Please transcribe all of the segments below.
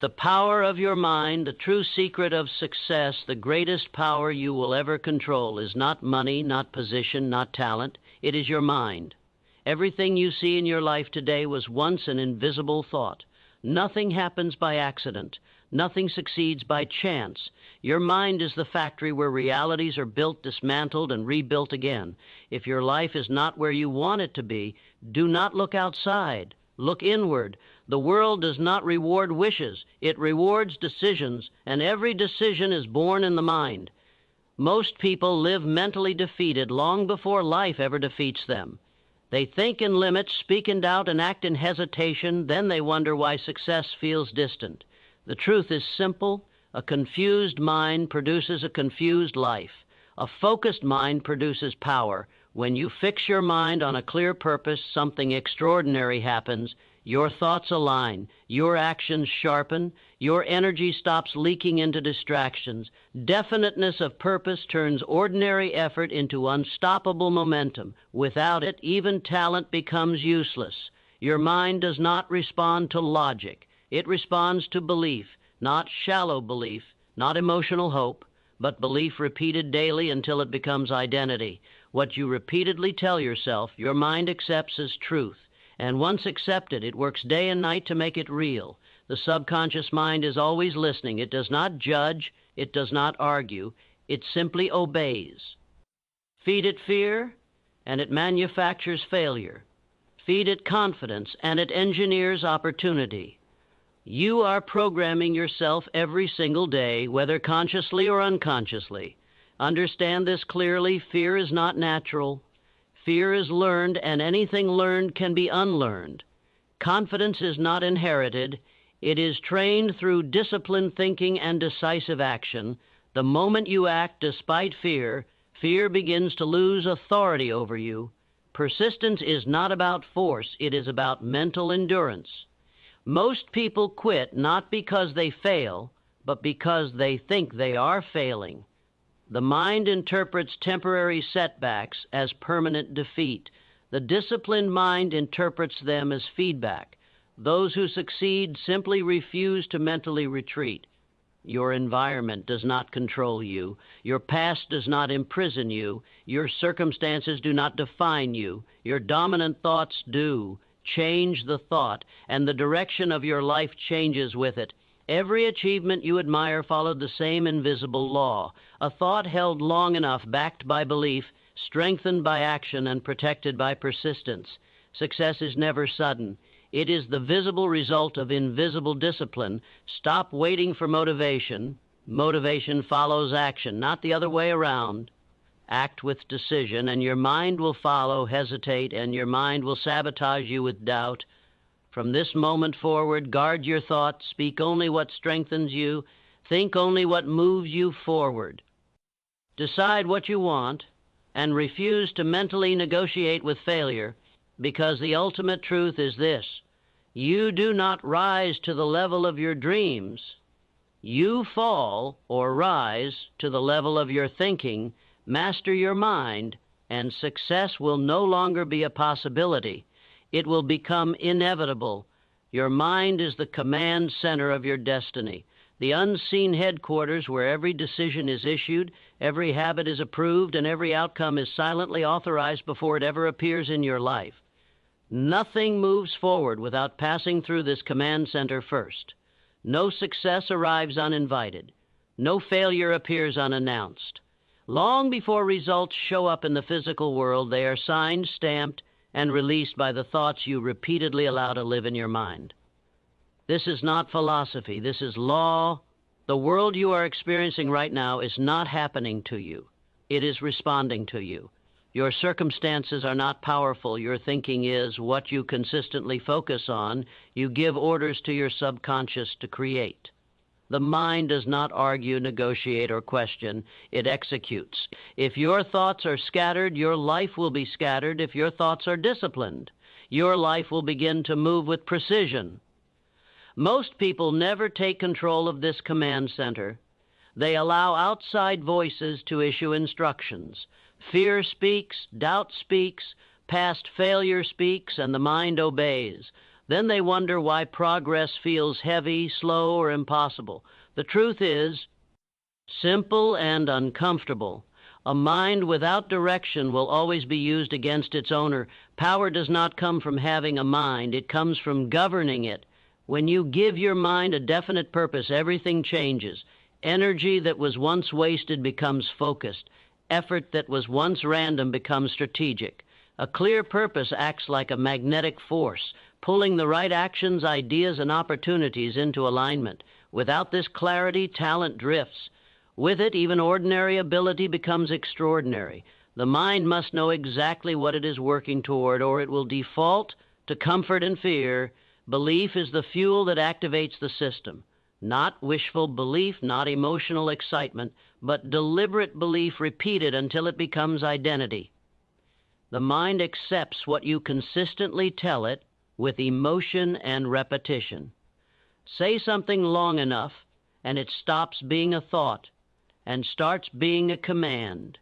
The power of your mind, the true secret of success, the greatest power you will ever control is not money, not position, not talent. It is your mind. Everything you see in your life today was once an invisible thought. Nothing happens by accident. Nothing succeeds by chance. Your mind is the factory where realities are built, dismantled, and rebuilt again. If your life is not where you want it to be, do not look outside. Look inward. The world does not reward wishes. It rewards decisions, and every decision is born in the mind. Most people live mentally defeated long before life ever defeats them. They think in limits, speak in doubt, and act in hesitation. Then they wonder why success feels distant. The truth is simple. A confused mind produces a confused life. A focused mind produces power. When you fix your mind on a clear purpose, something extraordinary happens. Your thoughts align, your actions sharpen, your energy stops leaking into distractions. Definiteness of purpose turns ordinary effort into unstoppable momentum. Without it, even talent becomes useless. Your mind does not respond to logic. It responds to belief, not shallow belief, not emotional hope, but belief repeated daily until it becomes identity. What you repeatedly tell yourself, your mind accepts as truth. And once accepted, it works day and night to make it real. The subconscious mind is always listening. It does not judge. It does not argue. It simply obeys. Feed it fear, and it manufactures failure. Feed it confidence, and it engineers opportunity. You are programming yourself every single day, whether consciously or unconsciously. Understand this clearly. Fear is not natural. Fear is learned, and anything learned can be unlearned. Confidence is not inherited. It is trained through disciplined thinking and decisive action. The moment you act despite fear, fear begins to lose authority over you. Persistence is not about force. It is about mental endurance. Most people quit not because they fail, but because they think they are failing. The mind interprets temporary setbacks as permanent defeat. The disciplined mind interprets them as feedback. Those who succeed simply refuse to mentally retreat. Your environment does not control you. Your past does not imprison you. Your circumstances do not define you. Your dominant thoughts do. Change the thought, and the direction of your life changes with it. Every achievement you admire followed the same invisible law. A thought held long enough, backed by belief, strengthened by action, and protected by persistence. Success is never sudden. It is the visible result of invisible discipline. Stop waiting for motivation. Motivation follows action, not the other way around. Act with decision, and your mind will follow. Hesitate, and your mind will sabotage you with doubt. From this moment forward, guard your thoughts, speak only what strengthens you, think only what moves you forward. Decide what you want, and refuse to mentally negotiate with failure, because the ultimate truth is this: you do not rise to the level of your dreams. You fall or rise to the level of your thinking. Master your mind, and success will no longer be a possibility. It will become inevitable. Your mind is the command center of your destiny, the unseen headquarters where every decision is issued, every habit is approved, and every outcome is silently authorized before it ever appears in your life. Nothing moves forward without passing through this command center first. No success arrives uninvited. No failure appears unannounced. Long before results show up in the physical world, they are signed, stamped, and released by the thoughts you repeatedly allow to live in your mind. This is not philosophy. This is law. The world you are experiencing right now is not happening to you. It is responding to you. Your circumstances are not powerful. Your thinking is. What you consistently focus on, you give orders to your subconscious to create. The mind does not argue, negotiate, or question. It executes. If your thoughts are scattered, your life will be scattered. If your thoughts are disciplined, your life will begin to move with precision. Most people never take control of this command center. They allow outside voices to issue instructions. Fear speaks, doubt speaks, past failure speaks, and the mind obeys. Then they wonder why progress feels heavy, slow, or impossible. The truth is simple and uncomfortable. A mind without direction will always be used against its owner. Power does not come from having a mind. It comes from governing it. When you give your mind a definite purpose, everything changes. Energy that was once wasted becomes focused. Effort that was once random becomes strategic. A clear purpose acts like a magnetic force, pulling the right actions, ideas, and opportunities into alignment. Without this clarity, talent drifts. With it, even ordinary ability becomes extraordinary. The mind must know exactly what it is working toward, or it will default to comfort and fear. Belief is the fuel that activates the system. Not wishful belief, not emotional excitement, but deliberate belief repeated until it becomes identity. The mind accepts what you consistently tell it with emotion and repetition. Say something long enough, and it stops being a thought and starts being a command.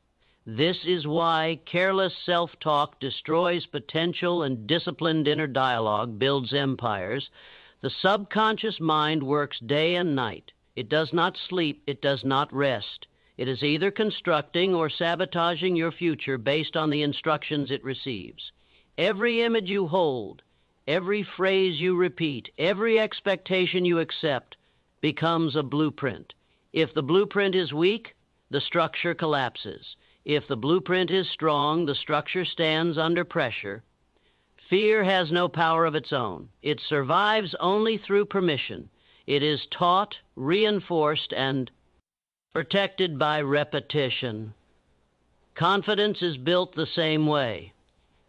This is why careless self-talk destroys potential and disciplined inner dialogue builds empires. The subconscious mind works day and night. It does not sleep. It does not rest. It is either constructing or sabotaging your future based on the instructions it receives. Every image you hold, every phrase you repeat, every expectation you accept becomes a blueprint. If the blueprint is weak, the structure collapses. If the blueprint is strong, the structure stands under pressure. Fear has no power of its own. It survives only through permission. It is taught, reinforced, and protected by repetition. Confidence is built the same way.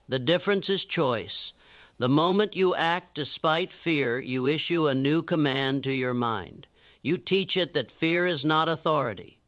The difference is choice. The moment you act despite fear, you issue a new command to your mind. You teach it that fear is not authority.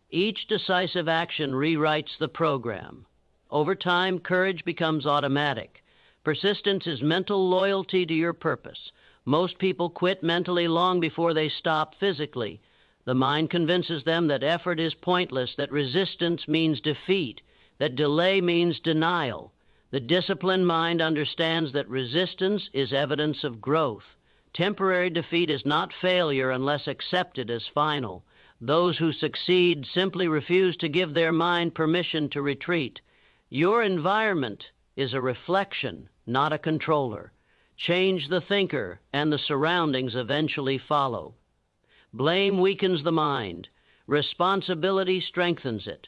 Each decisive action rewrites the program. Over time, courage becomes automatic. Persistence is mental loyalty to your purpose. Most people quit mentally long before they stop physically. The mind convinces them that effort is pointless, that resistance means defeat, that delay means denial. The disciplined mind understands that resistance is evidence of growth. Temporary defeat is not failure unless accepted as final. Those who succeed simply refuse to give their mind permission to retreat. Your environment is a reflection, not a controller. Change the thinker, and the surroundings eventually follow. Blame weakens the mind. Responsibility strengthens it.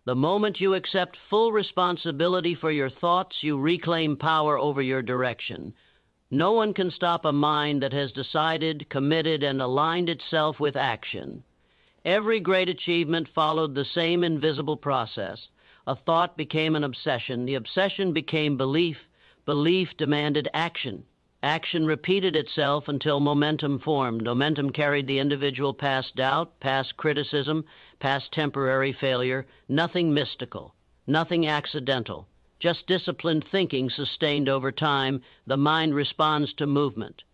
The moment you accept full responsibility for your thoughts, you reclaim power over your direction. No one can stop a mind that has decided, committed, and aligned itself with action. Every great achievement followed the same invisible process. A thought became an obsession. The obsession became belief. Belief demanded action. Action repeated itself until momentum formed. Momentum carried the individual past doubt, past criticism, past temporary failure. Nothing mystical, nothing accidental. Just disciplined thinking sustained over time. The mind responds to movement.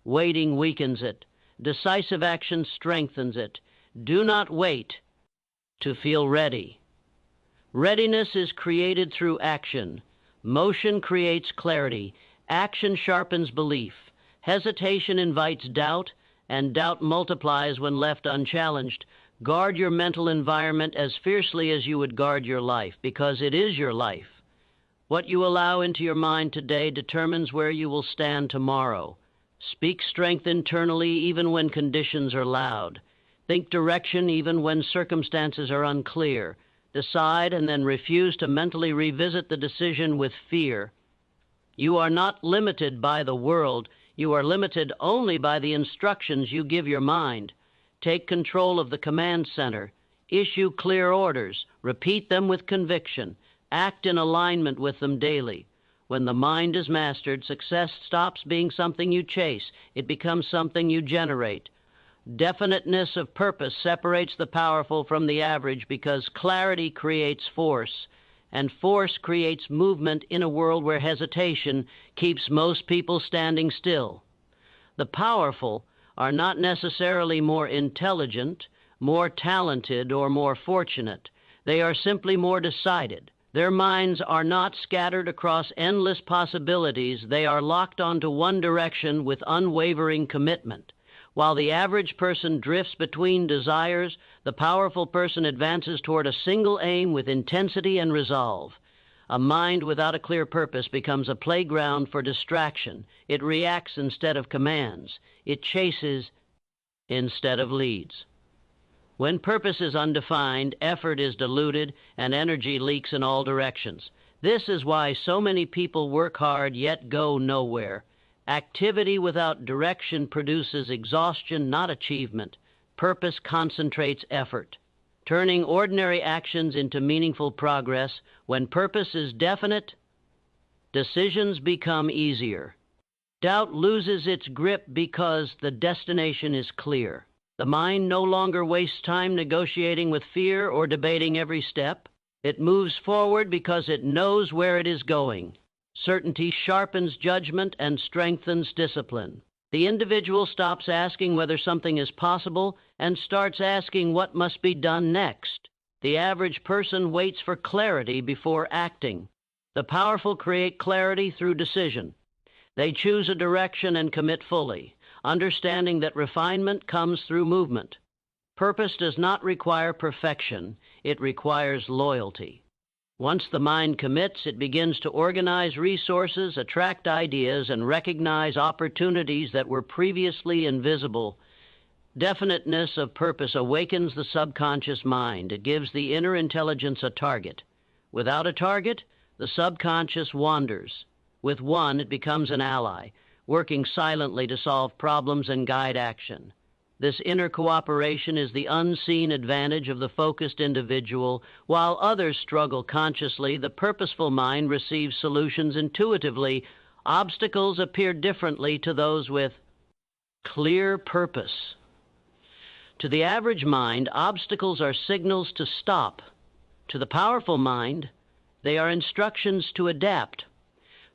Waiting weakens it. Decisive action strengthens it. Do not wait to feel ready. Readiness is created through action. Motion creates clarity. Action sharpens belief. Hesitation invites doubt, and doubt multiplies when left unchallenged. Guard your mental environment as fiercely as you would guard your life, because it is your life. What you allow into your mind today determines where you will stand tomorrow. Speak strength internally even when conditions are loud. Think direction even when circumstances are unclear. Decide and then refuse to mentally revisit the decision with fear. You are not limited by the world. You are limited only by the instructions you give your mind. Take control of the command center. Issue clear orders. Repeat them with conviction. Act in alignment with them daily. When the mind is mastered, success stops being something you chase. It becomes something you generate. Definiteness of purpose separates the powerful from the average because clarity creates force, and force creates movement in a world where hesitation keeps most people standing still. The powerful are not necessarily more intelligent, more talented, or more fortunate. They are simply more decided. Their minds are not scattered across endless possibilities. They are locked onto one direction with unwavering commitment. While the average person drifts between desires, the powerful person advances toward a single aim with intensity and resolve. A mind without a clear purpose becomes a playground for distraction. It reacts instead of commands. It chases instead of leads. When purpose is undefined, effort is diluted, and energy leaks in all directions. This is why so many people work hard yet go nowhere. Activity without direction produces exhaustion, not achievement. Purpose concentrates effort, turning ordinary actions into meaningful progress. When purpose is definite, decisions become easier. Doubt loses its grip because the destination is clear. The mind no longer wastes time negotiating with fear or debating every step. It moves forward because it knows where it is going. Certainty sharpens judgment and strengthens discipline. The individual stops asking whether something is possible and starts asking what must be done next. The average person waits for clarity before acting. The powerful create clarity through decision. They choose a direction and commit fully, understanding that refinement comes through movement. Purpose does not require perfection, it requires loyalty. Once the mind commits, it begins to organize resources, attract ideas, and recognize opportunities that were previously invisible. Definiteness of purpose awakens the subconscious mind. It gives the inner intelligence a target. Without a target, the subconscious wanders. With one, it becomes an ally, working silently to solve problems and guide action. This inner cooperation is the unseen advantage of the focused individual. While others struggle consciously, the purposeful mind receives solutions intuitively. Obstacles appear differently to those with clear purpose. To the average mind, obstacles are signals to stop. To the powerful mind, they are instructions to adapt.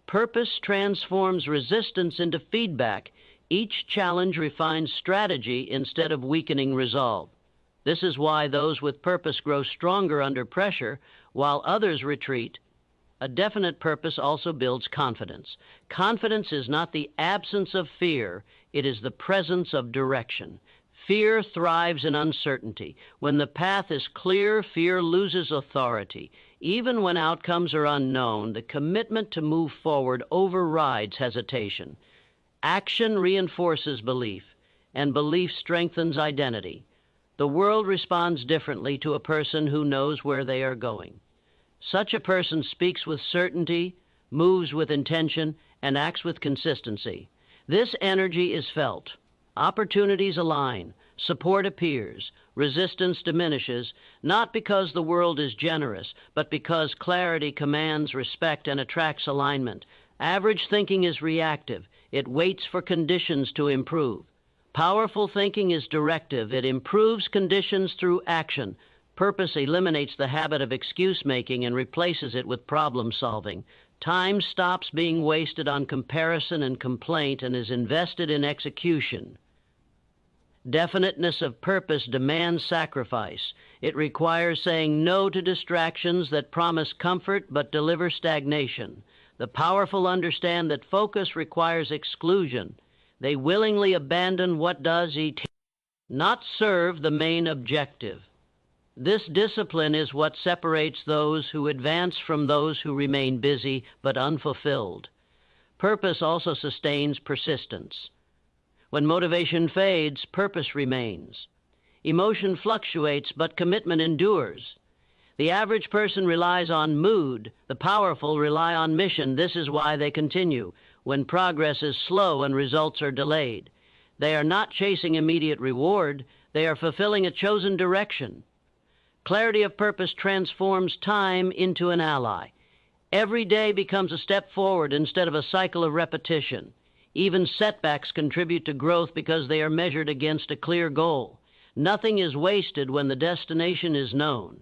Purpose transforms resistance into feedback. Each challenge refines strategy instead of weakening resolve. This is why those with purpose grow stronger under pressure, while others retreat. A definite purpose also builds confidence. Confidence is not the absence of fear, it is the presence of direction. Fear thrives in uncertainty. When the path is clear, fear loses authority. Even when outcomes are unknown, the commitment to move forward overrides hesitation. Action reinforces belief, and belief strengthens identity. The world responds differently to a person who knows where they are going. Such a person speaks with certainty, moves with intention, and acts with consistency. This energy is felt. Opportunities align, support appears, resistance diminishes, not because the world is generous, but because clarity commands respect and attracts alignment. Average thinking is reactive. It waits for conditions to improve. Powerful thinking is directive. It improves conditions through action. Purpose eliminates the habit of excuse-making and replaces it with problem-solving. Time stops being wasted on comparison and complaint and is invested in execution. Definiteness of purpose demands sacrifice. It requires saying no to distractions that promise comfort but deliver stagnation. The powerful understand that focus requires exclusion. They willingly abandon what does not serve the main objective. This discipline is what separates those who advance from those who remain busy but unfulfilled. Purpose also sustains persistence. When motivation fades, purpose remains. Emotion fluctuates, but commitment endures. The average person relies on mood. The powerful rely on mission. This is why they continue when progress is slow and results are delayed. They are not chasing immediate reward. They are fulfilling a chosen direction. Clarity of purpose transforms time into an ally. Every day becomes a step forward instead of a cycle of repetition. Even setbacks contribute to growth because they are measured against a clear goal. Nothing is wasted when the destination is known.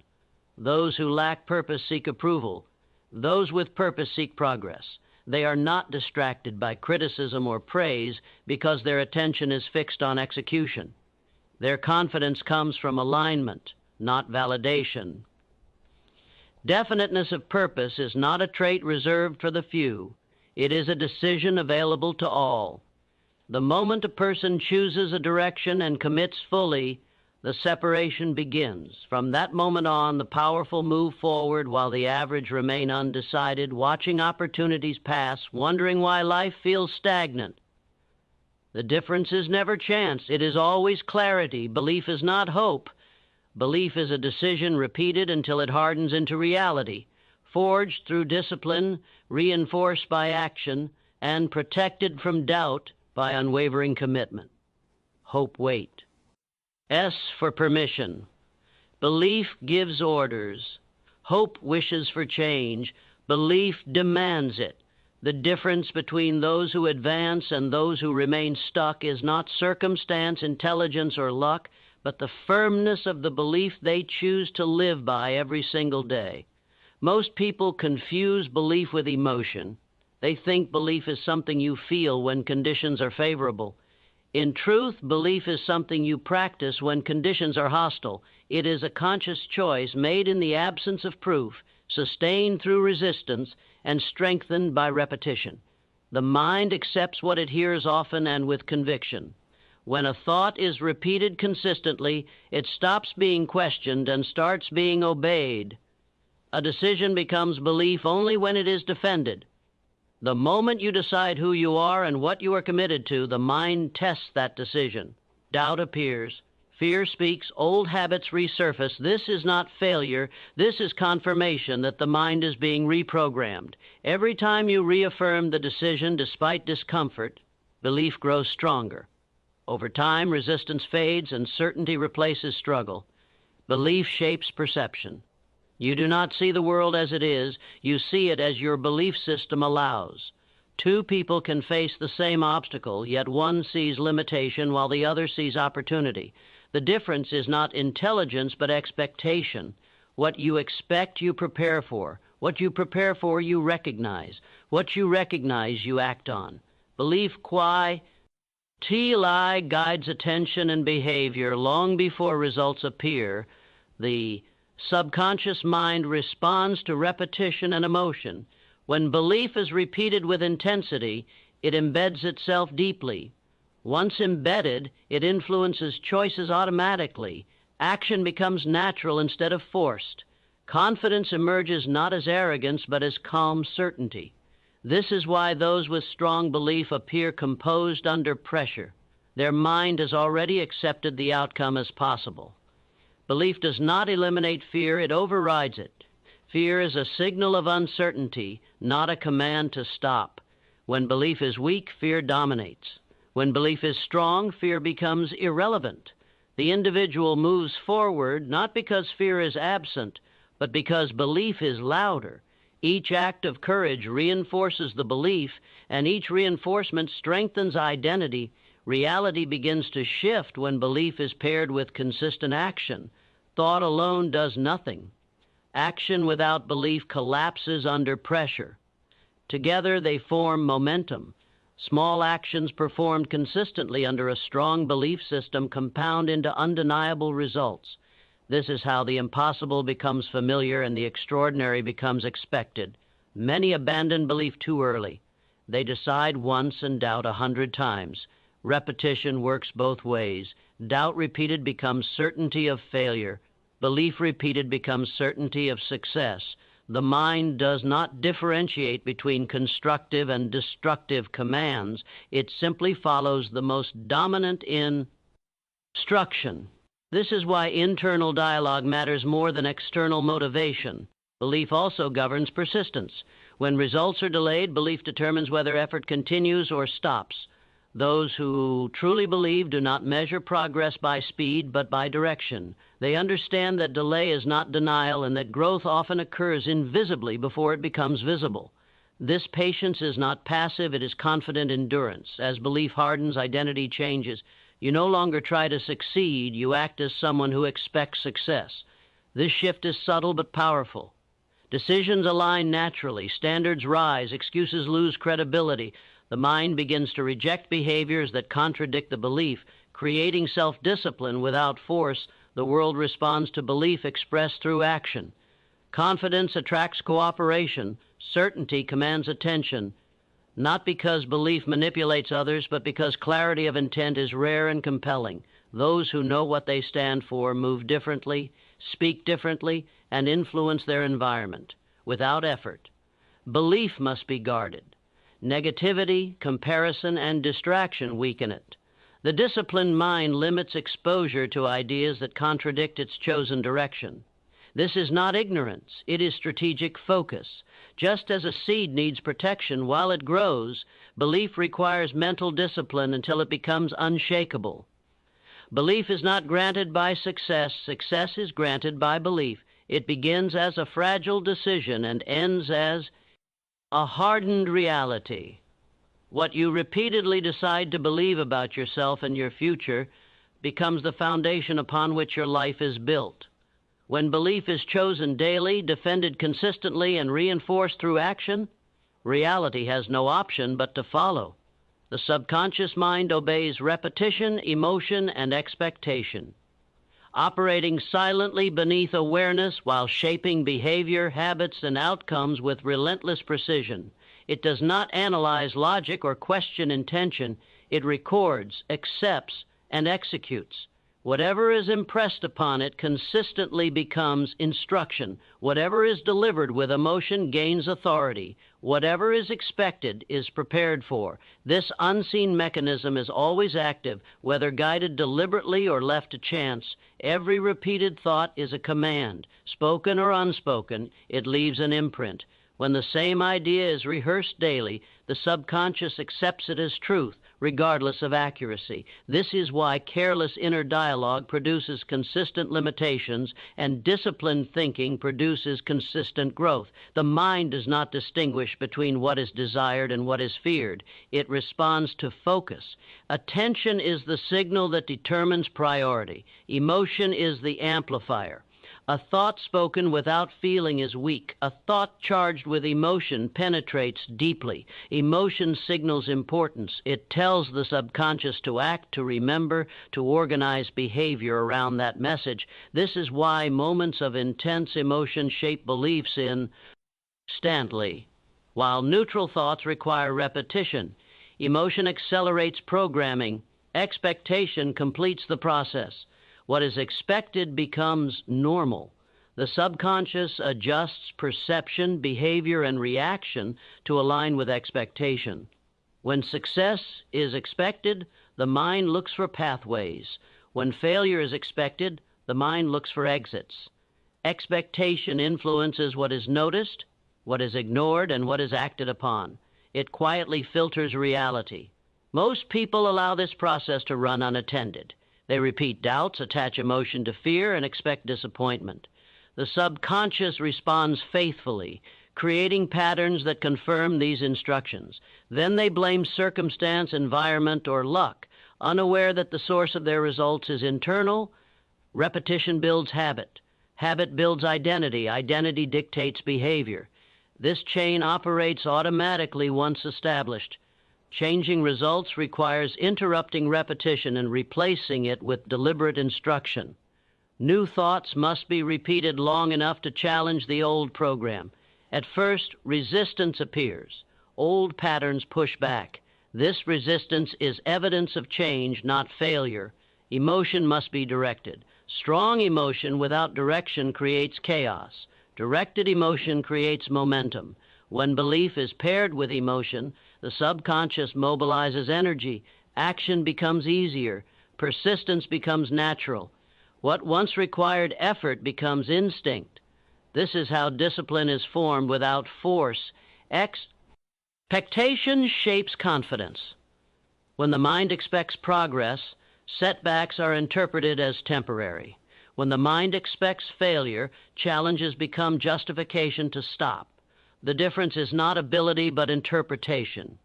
Those who lack purpose seek approval. Those with purpose seek progress. They are not distracted by criticism or praise because their attention is fixed on execution. Their confidence comes from alignment, not validation. Definiteness of purpose is not a trait reserved for the few. It is a decision available to all. The moment a person chooses a direction and commits fully, the separation begins. From that moment on, the powerful move forward while the average remain undecided, watching opportunities pass, wondering why life feels stagnant. The difference is never chance. It is always clarity. Belief is not hope. Belief is a decision repeated until it hardens into reality, forged through discipline, reinforced by action, and protected from doubt by unwavering commitment. Hope wait. S for permission. Belief gives orders. Hope wishes for change. Belief demands it. The difference between those who advance and those who remain stuck is not circumstance, intelligence, or luck, but the firmness of the belief they choose to live by every single day. Most people confuse belief with emotion. They think belief is something you feel when conditions are favorable. In truth, belief is something you practice when conditions are hostile. It is a conscious choice made in the absence of proof, sustained through resistance, and strengthened by repetition. The mind accepts what it hears often and with conviction. When a thought is repeated consistently, it stops being questioned and starts being obeyed. A decision becomes belief only when it is defended. The moment you decide who you are and what you are committed to, the mind tests that decision. Doubt appears. Fear speaks. Old habits resurface. This is not failure. This is confirmation that the mind is being reprogrammed. Every time you reaffirm the decision despite discomfort, belief grows stronger. Over time, resistance fades and certainty replaces struggle. Belief shapes perception. You do not see the world as it is. You see it as your belief system allows. Two people can face the same obstacle, yet one sees limitation while the other sees opportunity. The difference is not intelligence, but expectation. What you expect, you prepare for. What you prepare for, you recognize. What you recognize, you act on. Belief qui Ti guides attention and behavior long before results appear. The subconscious mind responds to repetition and emotion. When belief is repeated with intensity, it embeds itself deeply. Once embedded, it influences choices automatically. Action becomes natural instead of forced. Confidence emerges not as arrogance, but as calm certainty. This is why those with strong belief appear composed under pressure. Their mind has already accepted the outcome as possible. Belief does not eliminate fear, it overrides it. Fear is a signal of uncertainty, not a command to stop. When belief is weak, fear dominates. When belief is strong, fear becomes irrelevant. The individual moves forward not because fear is absent, but because belief is louder. Each act of courage reinforces the belief, and each reinforcement strengthens identity. Reality begins to shift when belief is paired with consistent action. Thought alone does nothing. Action without belief collapses under pressure. Together they form momentum. Small actions performed consistently under a strong belief system compound into undeniable results. This is how the impossible becomes familiar and the extraordinary becomes expected. Many abandon belief too early. They decide once and doubt 100 times. Repetition works both ways. Doubt repeated becomes certainty of failure. Belief repeated becomes certainty of success. The mind does not differentiate between constructive and destructive commands. It simply follows the most dominant instruction. This is why internal dialogue matters more than external motivation. Belief also governs persistence. When results are delayed, belief determines whether effort continues or stops. Those who truly believe do not measure progress by speed, but by direction. They understand that delay is not denial and that growth often occurs invisibly before it becomes visible. This patience is not passive, it is confident endurance. As belief hardens, identity changes. You no longer try to succeed, you act as someone who expects success. This shift is subtle but powerful. Decisions align naturally, standards rise, excuses lose credibility. The mind begins to reject behaviors that contradict the belief, creating self-discipline without force. The world responds to belief expressed through action. Confidence attracts cooperation. Certainty commands attention, not because belief manipulates others, but because clarity of intent is rare and compelling. Those who know what they stand for move differently, speak differently, and influence their environment without effort. Belief must be guarded. Negativity, comparison, and distraction weaken it. The disciplined mind limits exposure to ideas that contradict its chosen direction. This is not ignorance, it is strategic focus. Just as a seed needs protection while it grows, belief requires mental discipline until it becomes unshakable. Belief is not granted by success. Success is granted by belief. It begins as a fragile decision and ends as a hardened reality. What you repeatedly decide to believe about yourself and your future becomes the foundation upon which your life is built. When belief is chosen daily, defended consistently, and reinforced through action, reality has no option but to follow. The subconscious mind obeys repetition, emotion, and expectation. Operating silently beneath awareness while shaping behavior, habits, and outcomes with relentless precision. It does not analyze logic or question intention. It records, accepts, and executes. Whatever is impressed upon it consistently becomes instruction. Whatever is delivered with emotion gains authority. Whatever is expected is prepared for. This unseen mechanism is always active, whether guided deliberately or left to chance. Every repeated thought is a command. Spoken or unspoken, it leaves an imprint. When the same idea is rehearsed daily, the subconscious accepts it as truth, regardless of accuracy. This is why careless inner dialogue produces consistent limitations and disciplined thinking produces consistent growth. The mind does not distinguish between what is desired and what is feared. It responds to focus. Attention is the signal that determines priority. Emotion is the amplifier. A thought spoken without feeling is weak. A thought charged with emotion penetrates deeply. Emotion signals importance. It tells the subconscious to act, to remember, to organize behavior around that message. This is why moments of intense emotion shape beliefs instantly, while neutral thoughts require repetition. Emotion accelerates programming. Expectation completes the process. What is expected becomes normal. The subconscious adjusts perception, behavior, and reaction to align with expectation. When success is expected, the mind looks for pathways. When failure is expected, the mind looks for exits. Expectation influences what is noticed, what is ignored, and what is acted upon. It quietly filters reality. Most people allow this process to run unattended. They repeat doubts, attach emotion to fear, and expect disappointment. The subconscious responds faithfully, creating patterns that confirm these instructions. Then they blame circumstance, environment, or luck, unaware that the source of their results is internal. Repetition builds habit. Habit builds identity. Identity dictates behavior. This chain operates automatically once established. Changing results requires interrupting repetition and replacing it with deliberate instruction. New thoughts must be repeated long enough to challenge the old program. At first, resistance appears. Old patterns push back. This resistance is evidence of change, not failure. Emotion must be directed. Strong emotion without direction creates chaos. Directed emotion creates momentum. When belief is paired with emotion, the subconscious mobilizes energy. Action becomes easier. Persistence becomes natural. What once required effort becomes instinct. This is how discipline is formed without force. Expectation shapes confidence. When the mind expects progress, setbacks are interpreted as temporary. When the mind expects failure, challenges become justification to stop. The difference is not ability but interpretation.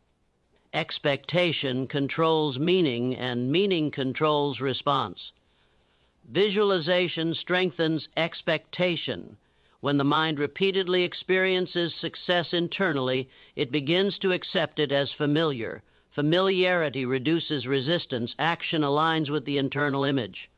Expectation controls meaning, and meaning controls response. Visualization strengthens expectation. When the mind repeatedly experiences success internally, it begins to accept it as familiar. Familiarity reduces resistance. Action aligns with the internal image.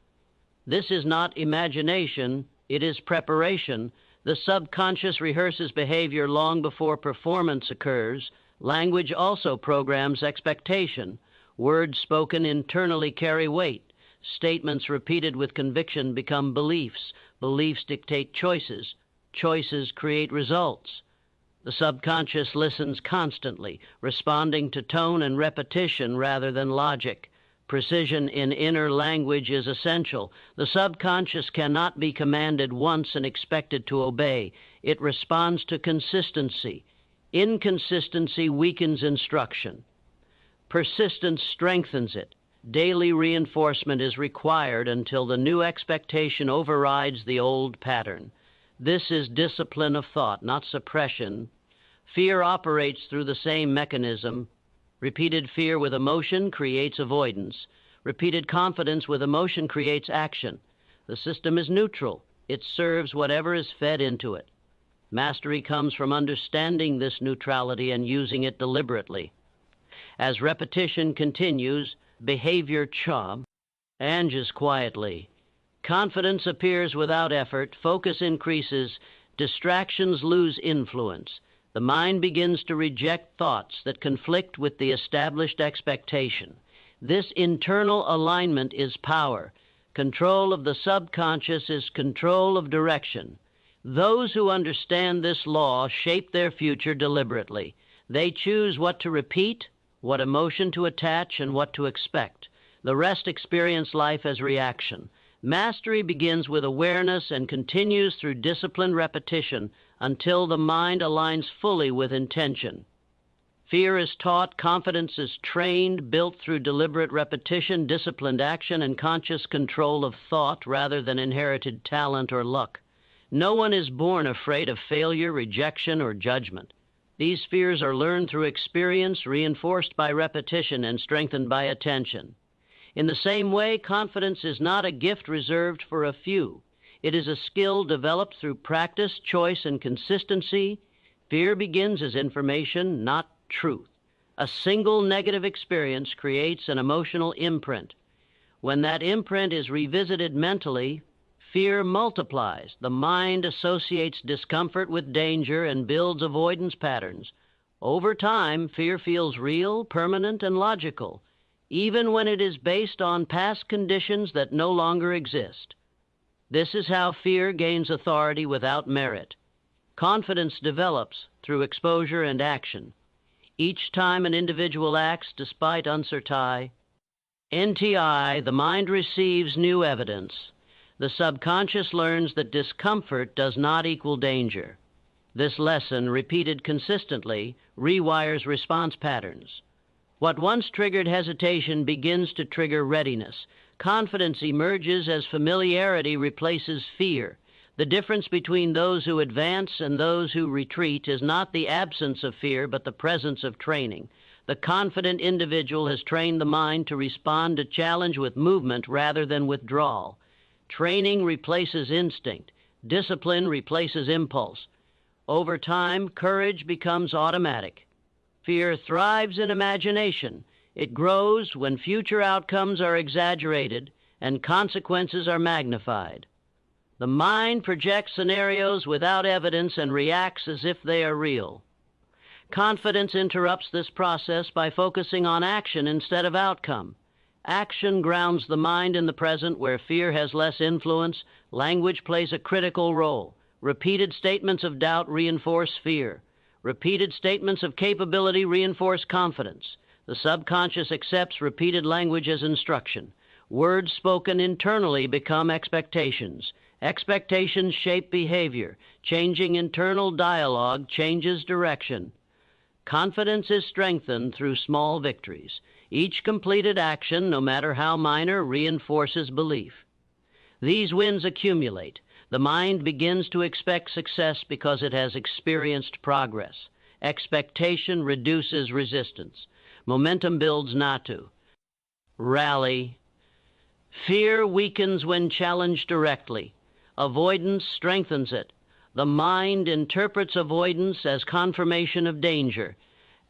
This is not imagination, it is preparation. The subconscious rehearses behavior long before performance occurs. Language also programs expectation. Words spoken internally carry weight. Statements repeated with conviction become beliefs. Beliefs dictate choices. Choices create results. The subconscious listens constantly, responding to tone and repetition rather than logic. Precision in inner language is essential. The subconscious cannot be commanded once and expected to obey. It responds to consistency. Inconsistency weakens instruction. Persistence strengthens it. Daily reinforcement is required until the new expectation overrides the old pattern. This is discipline of thought, not suppression. Fear operates through the same mechanism. Repeated fear with emotion creates avoidance. Repeated confidence with emotion creates action. The system is neutral. It serves whatever is fed into it. Mastery comes from understanding this neutrality and using it deliberately. As repetition continues, behavior changes quietly. Confidence appears without effort. Focus increases. Distractions lose influence. The mind begins to reject thoughts that conflict with the established expectation. This internal alignment is power. Control of the subconscious is control of direction. Those who understand this law shape their future deliberately. They choose what to repeat, what emotion to attach, and what to expect. The rest experience life as reaction. Mastery begins with awareness and continues through disciplined repetition until the mind aligns fully with intention. Fear is taught, confidence is trained, built through deliberate repetition, disciplined action, and conscious control of thought rather than inherited talent or luck. No one is born afraid of failure, rejection, or judgment. These fears are learned through experience, reinforced by repetition, and strengthened by attention. In the same way, confidence is not a gift reserved for a few. It is a skill developed through practice, choice, and consistency. Fear begins as information, not truth. A single negative experience creates an emotional imprint. When that imprint is revisited mentally, fear multiplies. The mind associates discomfort with danger and builds avoidance patterns. Over time, fear feels real, permanent, and logical, even when it is based on past conditions that no longer exist. This is how fear gains authority without merit. Confidence develops through exposure and action. Each time an individual acts despite uncertainty, the mind receives new evidence. The subconscious learns that discomfort does not equal danger. This lesson, repeated consistently, rewires response patterns. What once triggered hesitation begins to trigger readiness. Confidence emerges as familiarity replaces fear. The difference between those who advance and those who retreat is not the absence of fear, but the presence of training. The confident individual has trained the mind to respond to challenge with movement rather than withdrawal. Training replaces instinct. Discipline replaces impulse. Over time, courage becomes automatic. Fear thrives in imagination. It grows when future outcomes are exaggerated and consequences are magnified. The mind projects scenarios without evidence and reacts as if they are real. Confidence interrupts this process by focusing on action instead of outcome. Action grounds the mind in the present where fear has less influence. Language plays a critical role. Repeated statements of doubt reinforce fear. Repeated statements of capability reinforce confidence. The subconscious accepts repeated language as instruction. Words spoken internally become expectations. Expectations shape behavior. Changing internal dialogue changes direction. Confidence is strengthened through small victories. Each completed action, no matter how minor, reinforces belief. These wins accumulate. The mind begins to expect success because it has experienced progress. Expectation reduces resistance. Momentum builds natu. Rally. Fear weakens when challenged directly. Avoidance strengthens it. The mind interprets avoidance as confirmation of danger.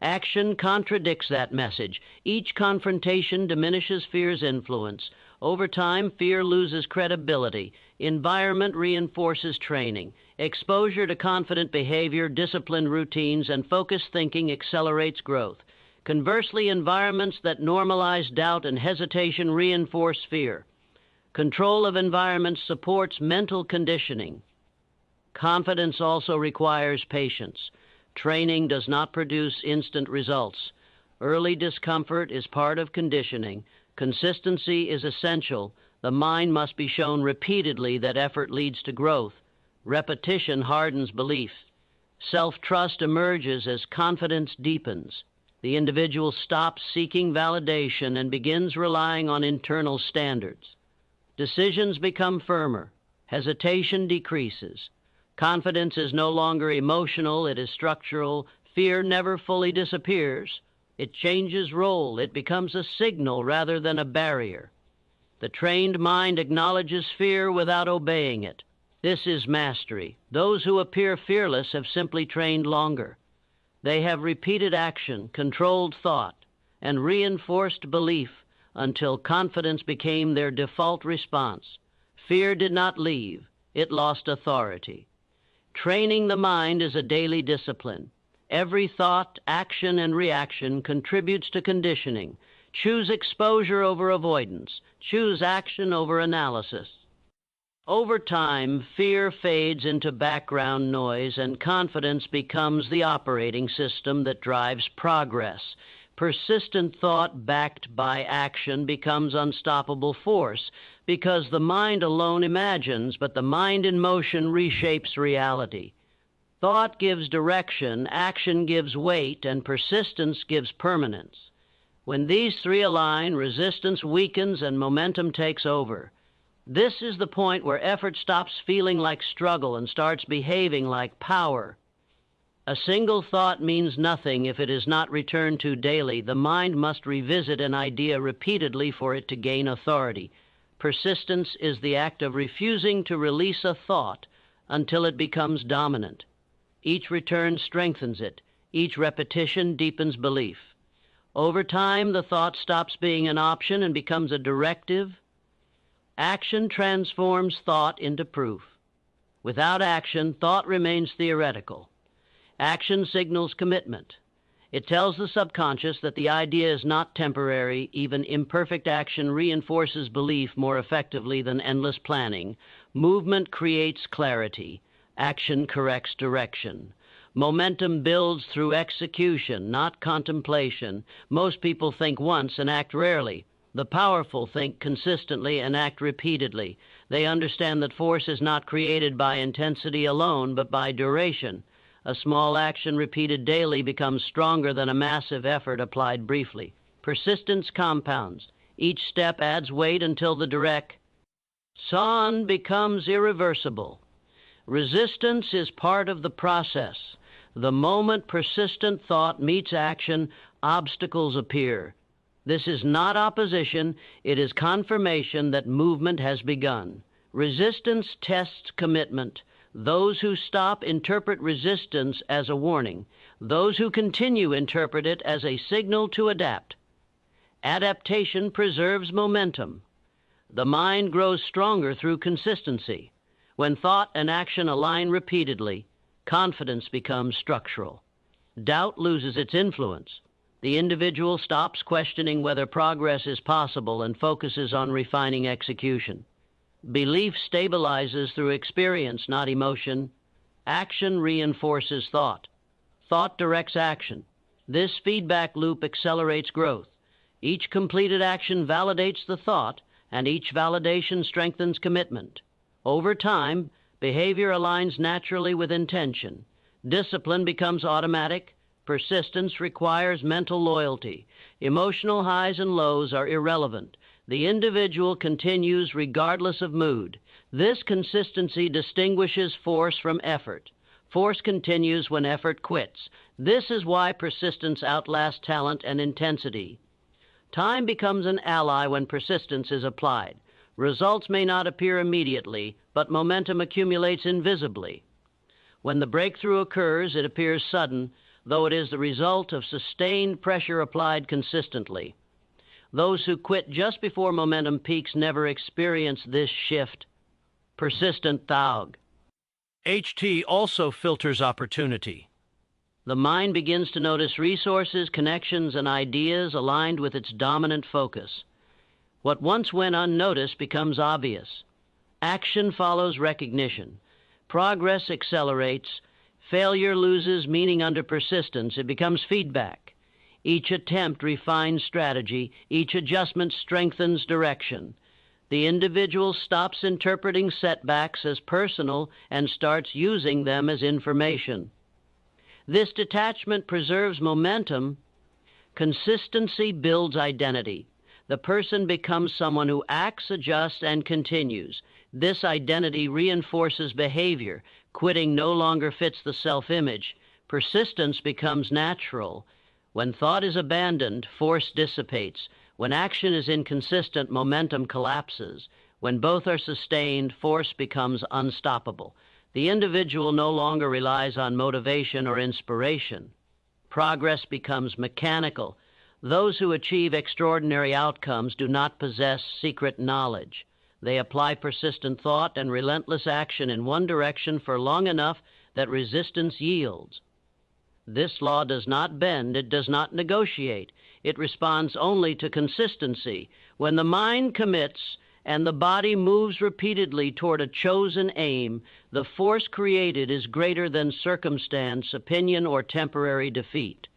Action contradicts that message. Each confrontation diminishes fear's influence. Over time, fear loses credibility. Environment reinforces training. Exposure to confident behavior, disciplined routines, and focused thinking accelerates growth. Conversely, environments that normalize doubt and hesitation reinforce fear. Control of environments supports mental conditioning. Confidence also requires patience. Training does not produce instant results. Early discomfort is part of conditioning. Consistency is essential. The mind must be shown repeatedly that effort leads to growth. Repetition hardens belief. Self-trust emerges as confidence deepens. The individual stops seeking validation and begins relying on internal standards. Decisions become firmer. Hesitation decreases. Confidence is no longer emotional, it is structural. Fear never fully disappears. It changes role. It becomes a signal rather than a barrier. The trained mind acknowledges fear without obeying it. This is mastery. Those who appear fearless have simply trained longer. They have repeated action, controlled thought, and reinforced belief until confidence became their default response. Fear did not leave. It lost authority. Training the mind is a daily discipline. Every thought, action, and reaction contributes to conditioning. Choose exposure over avoidance. Choose action over analysis. Over time, fear fades into background noise, and confidence becomes the operating system that drives progress. Persistent thought backed by action becomes unstoppable force, because the mind alone imagines, but the mind in motion reshapes reality. Thought gives direction, action gives weight, and persistence gives permanence. When these three align, resistance weakens and momentum takes over. This is the point where effort stops feeling like struggle and starts behaving like power. A single thought means nothing if it is not returned to daily. The mind must revisit an idea repeatedly for it to gain authority. Persistence is the act of refusing to release a thought until it becomes dominant. Each return strengthens it. Each repetition deepens belief. Over time, the thought stops being an option and becomes a directive. Action transforms thought into proof. Without action, thought remains theoretical. Action signals commitment. It tells the subconscious that the idea is not temporary. Even imperfect action reinforces belief more effectively than endless planning. Movement creates clarity. Action corrects direction. Momentum builds through execution, not contemplation. Most people think once and act rarely. The powerful think consistently and act repeatedly. They understand that force is not created by intensity alone, but by duration. A small action repeated daily becomes stronger than a massive effort applied briefly. Persistence compounds. Each step adds weight until the direction becomes irreversible. Resistance is part of the process. The moment persistent thought meets action, obstacles appear. This is not opposition, it is confirmation that movement has begun. Resistance tests commitment. Those who stop interpret resistance as a warning. Those who continue interpret it as a signal to adapt. Adaptation preserves momentum. The mind grows stronger through consistency. When thought and action align repeatedly, confidence becomes structural. Doubt loses its influence. The individual stops questioning whether progress is possible and focuses on refining execution. Belief stabilizes through experience, not emotion. Action reinforces thought. Thought directs action. This feedback loop accelerates growth. Each completed action validates the thought, and each validation strengthens commitment. Over time, behavior aligns naturally with intention. Discipline becomes automatic. Persistence requires mental loyalty. Emotional highs and lows are irrelevant. The individual continues regardless of mood. This consistency distinguishes force from effort. Force continues when effort quits. This is why persistence outlasts talent and intensity. Time becomes an ally when persistence is applied. Results may not appear immediately, but momentum accumulates invisibly. When the breakthrough occurs, it appears sudden. though it is the result of sustained pressure applied consistently. Those who quit just before momentum peaks never experience this shift. Persistent thawg. HT also filters opportunity. The mind begins to notice resources, connections, and ideas aligned with its dominant focus. What once went unnoticed becomes obvious. Action follows recognition. Progress accelerates. Failure loses meaning under persistence. It becomes feedback. Each attempt refines strategy. Each adjustment strengthens direction. The individual stops interpreting setbacks as personal and starts using them as information. This detachment preserves momentum. Consistency builds identity. The person becomes someone who acts, adjusts, and continues. This identity reinforces behavior. Quitting no longer fits the self-image. Persistence becomes natural. When thought is abandoned, force dissipates. When action is inconsistent, momentum collapses. When both are sustained, force becomes unstoppable. The individual no longer relies on motivation or inspiration. Progress becomes mechanical. Those who achieve extraordinary outcomes do not possess secret knowledge. They apply persistent thought and relentless action in one direction for long enough that resistance yields. This law does not bend, it does not negotiate. It responds only to consistency. When the mind commits and the body moves repeatedly toward a chosen aim, the force created is greater than circumstance, opinion, or temporary defeat.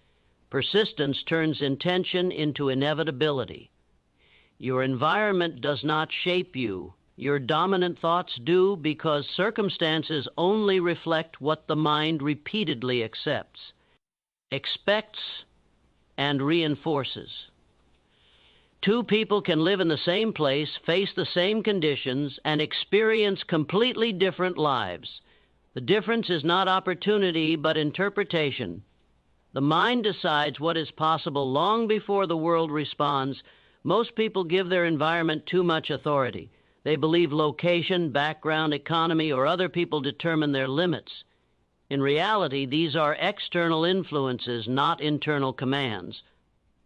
Persistence turns intention into inevitability. Your environment does not shape you. Your dominant thoughts do, because circumstances only reflect what the mind repeatedly accepts, expects, and reinforces. Two people can live in the same place, face the same conditions, and experience completely different lives. The difference is not opportunity, but interpretation. The mind decides what is possible long before the world responds. Most people give their environment too much authority. They believe location, background, economy, or other people determine their limits. In reality, these are external influences, not internal commands.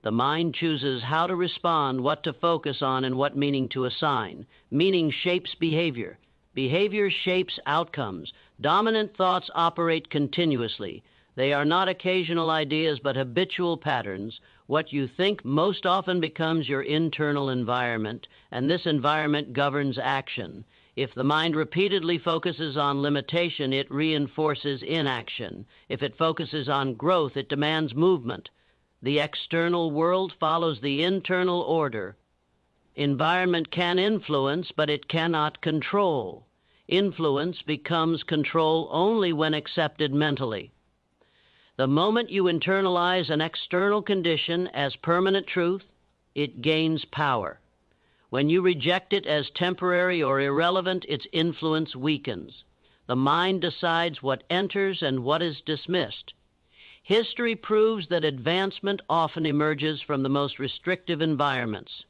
The mind chooses how to respond, what to focus on, and what meaning to assign. Meaning shapes behavior. Behavior shapes outcomes. Dominant thoughts operate continuously. They are not occasional ideas, but habitual patterns. What you think most often becomes your internal environment, and this environment governs action. If the mind repeatedly focuses on limitation, it reinforces inaction. If it focuses on growth, it demands movement. The external world follows the internal order. Environment can influence, but it cannot control. Influence becomes control only when accepted mentally. The moment you internalize an external condition as permanent truth, it gains power. When you reject it as temporary or irrelevant, its influence weakens. The mind decides what enters and what is dismissed. History proves that advancement often emerges from the most restrictive environments.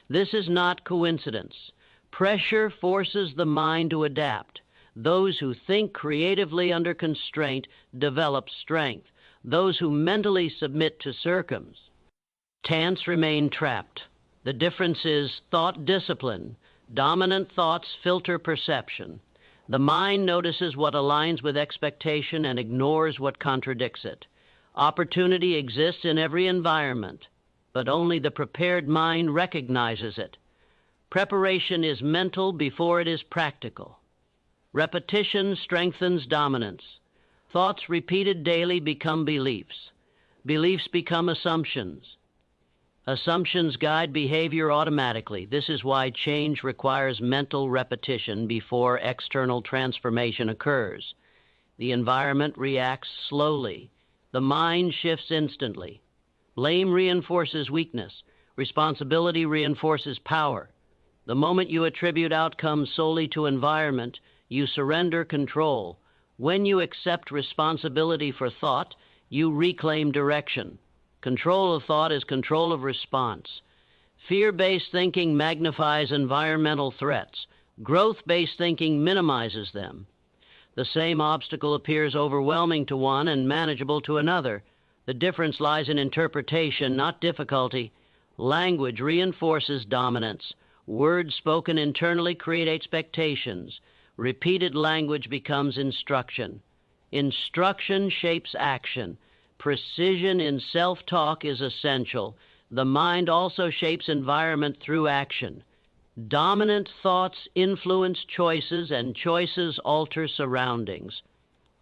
This is not coincidence. Pressure forces the mind to adapt. Those who think creatively under constraint develop strength. Those who mentally submit to circumstance remain trapped. The difference is thought discipline. Dominant thoughts filter perception. The mind notices what aligns with expectation and ignores what contradicts it. Opportunity exists in every environment, but only the prepared mind recognizes it. Preparation is mental before it is practical. Repetition strengthens dominance. Thoughts repeated daily become beliefs. Beliefs become assumptions. Assumptions guide behavior automatically. This is why change requires mental repetition before external transformation occurs. The environment reacts slowly. The mind shifts instantly. Blame reinforces weakness. Responsibility reinforces power. The moment you attribute outcomes solely to environment, you surrender control. When you accept responsibility for thought, you reclaim direction. Control of thought is control of response. Fear-based thinking magnifies environmental threats. Growth-based thinking minimizes them. The same obstacle appears overwhelming to one and manageable to another. The difference lies in interpretation, not difficulty. Language reinforces dominance. Words spoken internally create expectations. Repeated language becomes instruction. Instruction shapes action. Precision in self-talk is essential. The mind also shapes environment through action. Dominant thoughts influence choices, and choices alter surroundings.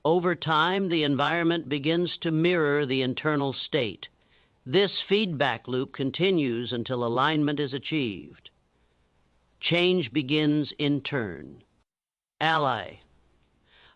Over time, the environment begins to mirror the internal state. This feedback loop continues until alignment is achieved. Change begins in turn. Ally.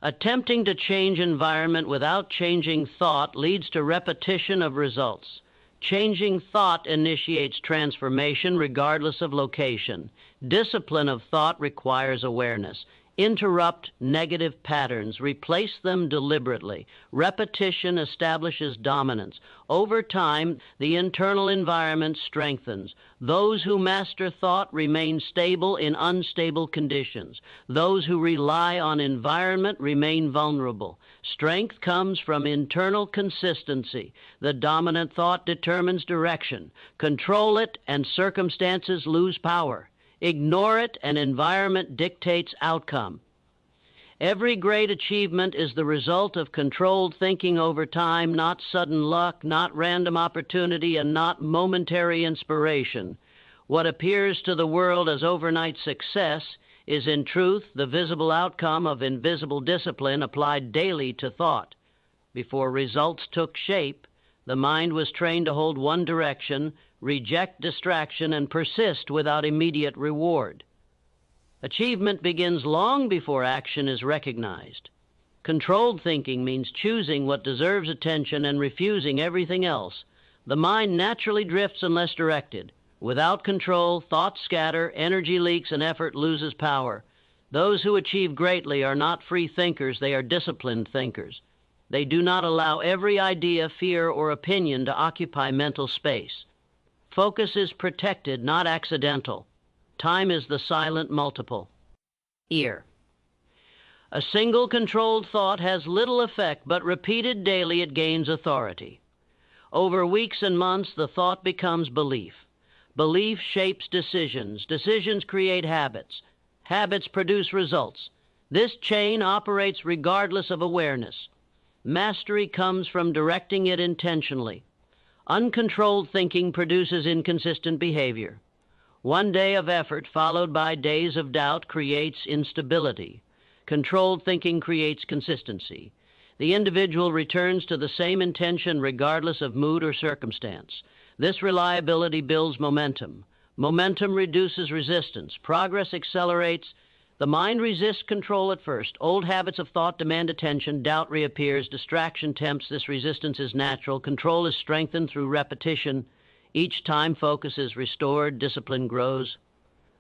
Attempting to change environment without changing thought leads to repetition of results. Changing thought initiates transformation regardless of location. Discipline of thought requires awareness. Interrupt negative patterns. Replace them deliberately. Repetition establishes dominance. Over time, the internal environment strengthens. Those who master thought remain stable in unstable conditions. Those who rely on environment remain vulnerable. Strength comes from internal consistency. The dominant thought determines direction. Control it, and circumstances lose power. Ignore it, and environment dictates outcome. Every great achievement is the result of controlled thinking over time, not sudden luck, not random opportunity, and not momentary inspiration. What appears to the world as overnight success is in truth the visible outcome of invisible discipline applied daily to thought. Before results took shape, the mind was trained to hold one direction, reject distraction, and persist without immediate reward. Achievement begins long before action is recognized. Controlled thinking means choosing what deserves attention and refusing everything else. The mind naturally drifts unless directed. Without control, thoughts scatter, energy leaks, and effort loses power. Those who achieve greatly are not free thinkers, they are disciplined thinkers. They do not allow every idea, fear, or opinion to occupy mental space. Focus is protected, not accidental. Time is the silent multiple. Ear. A single controlled thought has little effect, but repeated daily it gains authority. Over weeks and months, the thought becomes belief. Belief shapes decisions. Decisions create habits. Habits produce results. This chain operates regardless of awareness. Mastery comes from directing it intentionally. Uncontrolled thinking produces inconsistent behavior. One day of effort followed by days of doubt creates instability. Controlled thinking creates consistency. The individual returns to the same intention regardless of mood or circumstance. This reliability builds momentum. Momentum reduces resistance. Progress accelerates. The mind resists control at first. Old habits of thought demand attention. Doubt reappears. Distraction tempts. This resistance is natural. Control is strengthened through repetition. Each time focus is restored. Discipline grows.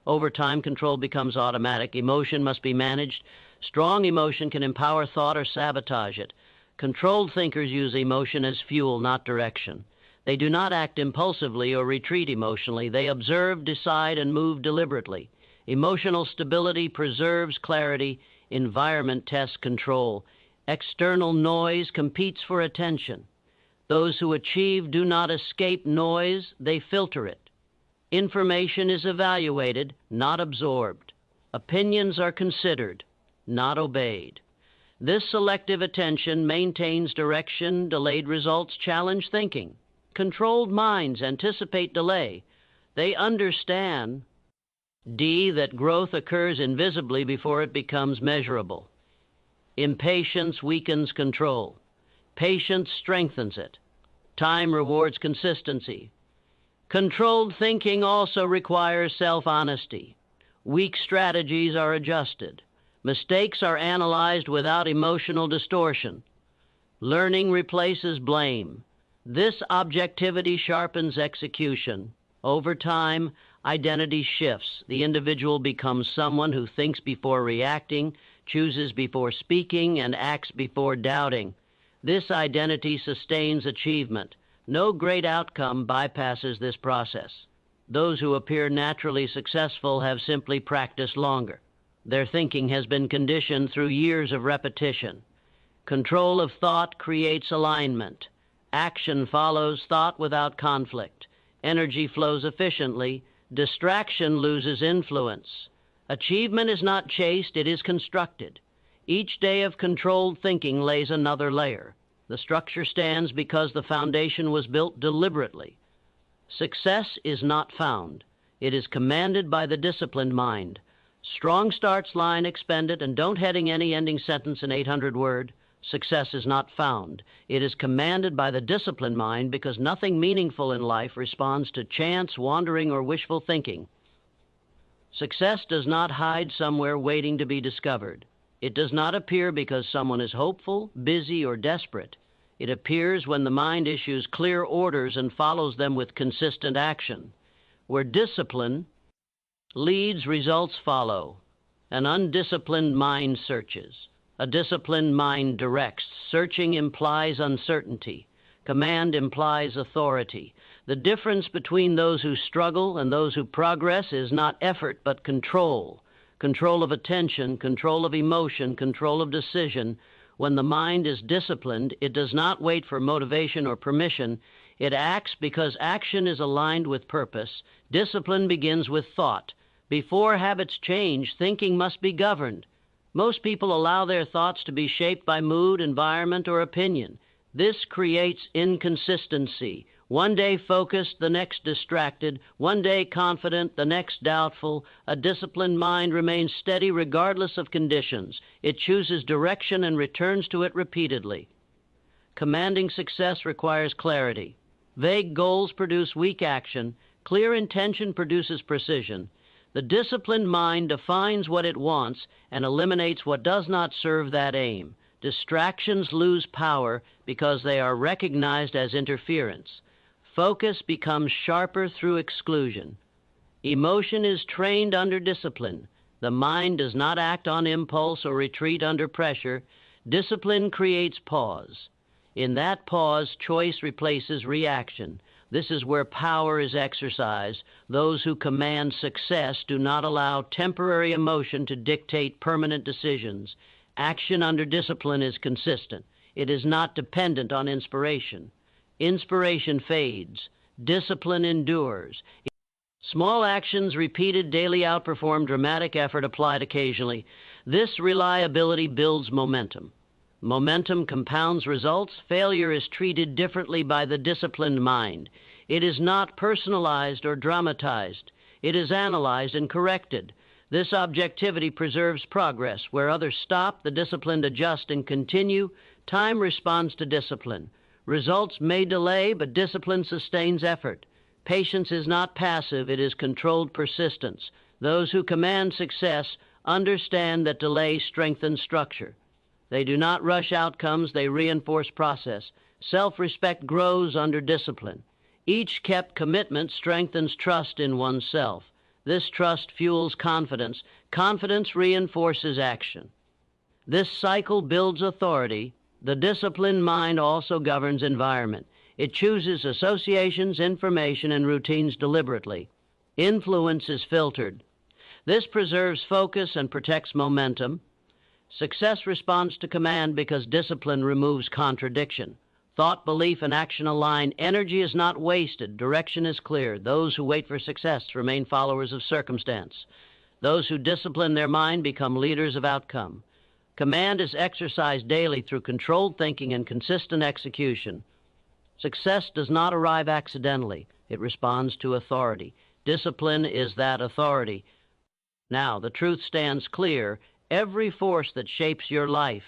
Over time, control becomes automatic. Emotion must be managed. Strong emotion can empower thought or sabotage it. Controlled thinkers use emotion as fuel, not direction. They do not act impulsively or retreat emotionally. They observe, decide, and move deliberately. Emotional stability preserves clarity. Environment tests control. External noise competes for attention. Those who achieve do not escape noise, they filter it. Information is evaluated, not absorbed. Opinions are considered, not obeyed. This selective attention maintains direction. Delayed results challenge thinking. Controlled minds anticipate delay. They understand that growth occurs invisibly before it becomes measurable. Impatience weakens control. Patience strengthens it. Time rewards consistency. Controlled thinking also requires self-honesty. Weak strategies are adjusted. Mistakes are analyzed without emotional distortion. Learning replaces blame. This objectivity sharpens execution. Over time, identity shifts. The individual becomes someone who thinks before reacting, chooses before speaking, and acts before doubting. This identity sustains achievement. No great outcome bypasses this process. Those who appear naturally successful have simply practiced longer. Their thinking has been conditioned through years of repetition. Control of thought creates alignment. Action follows thought without conflict. Energy flows efficiently. Distraction loses influence. Achievement is not chased, it is constructed. Each day of controlled thinking lays another layer. The structure stands because the foundation was built deliberately. Success is not found. It is commanded by the disciplined mind. Strong starts line expended, and don't heading any ending sentence in 800 word. Success is not found. It is commanded by the disciplined mind because nothing meaningful in life responds to chance, wandering, or wishful thinking. Success does not hide somewhere waiting to be discovered. It does not appear because someone is hopeful, busy, or desperate. It appears when the mind issues clear orders and follows them with consistent action. Where discipline leads, results follow. An undisciplined mind searches. A disciplined mind directs. Searching implies uncertainty. Command implies authority. The difference between those who struggle and those who progress is not effort but control. Control of attention, control of emotion, control of decision. When the mind is disciplined, it does not wait for motivation or permission. It acts because action is aligned with purpose. Discipline begins with thought. Before habits change, thinking must be governed. Most people allow their thoughts to be shaped by mood, environment, or opinion. This creates inconsistency. One day focused, the next distracted. One day confident, the next doubtful. A disciplined mind remains steady regardless of conditions. It chooses direction and returns to it repeatedly. Commanding success requires clarity. Vague goals produce weak action. Clear intention produces precision. The disciplined mind defines what it wants and eliminates what does not serve that aim. Distractions lose power because they are recognized as interference. Focus becomes sharper through exclusion. Emotion is trained under discipline. The mind does not act on impulse or retreat under pressure. Discipline creates pause. In that pause, choice replaces reaction. This is where power is exercised. Those who command success do not allow temporary emotion to dictate permanent decisions. Action under discipline is consistent. It is not dependent on inspiration. Inspiration fades. Discipline endures. Small actions repeated daily outperform dramatic effort applied occasionally. This reliability builds momentum. Momentum compounds results. Failure is treated differently by the disciplined mind. It is not personalized or dramatized. It is analyzed and corrected. This objectivity preserves progress. Where others stop, the disciplined adjust and continue. Time responds to discipline. Results may delay, but discipline sustains effort. Patience is not passive, it is controlled persistence. Those who command success understand that delay strengthens structure. They do not rush outcomes, they reinforce process. Self-respect grows under discipline. Each kept commitment strengthens trust in oneself. This trust fuels confidence. Confidence reinforces action. This cycle builds authority. The disciplined mind also governs environment. It chooses associations, information, and routines deliberately. Influence is filtered. This preserves focus and protects momentum. Success responds to command because discipline removes contradiction. Thought, belief, and action align. Energy is not wasted. Direction is clear. Those who wait for success remain followers of circumstance. Those who discipline their mind become leaders of outcome. Command is exercised daily through controlled thinking and consistent execution. Success does not arrive accidentally. It responds to authority. Discipline is that authority. Now, the truth stands clear. Every force that shapes your life,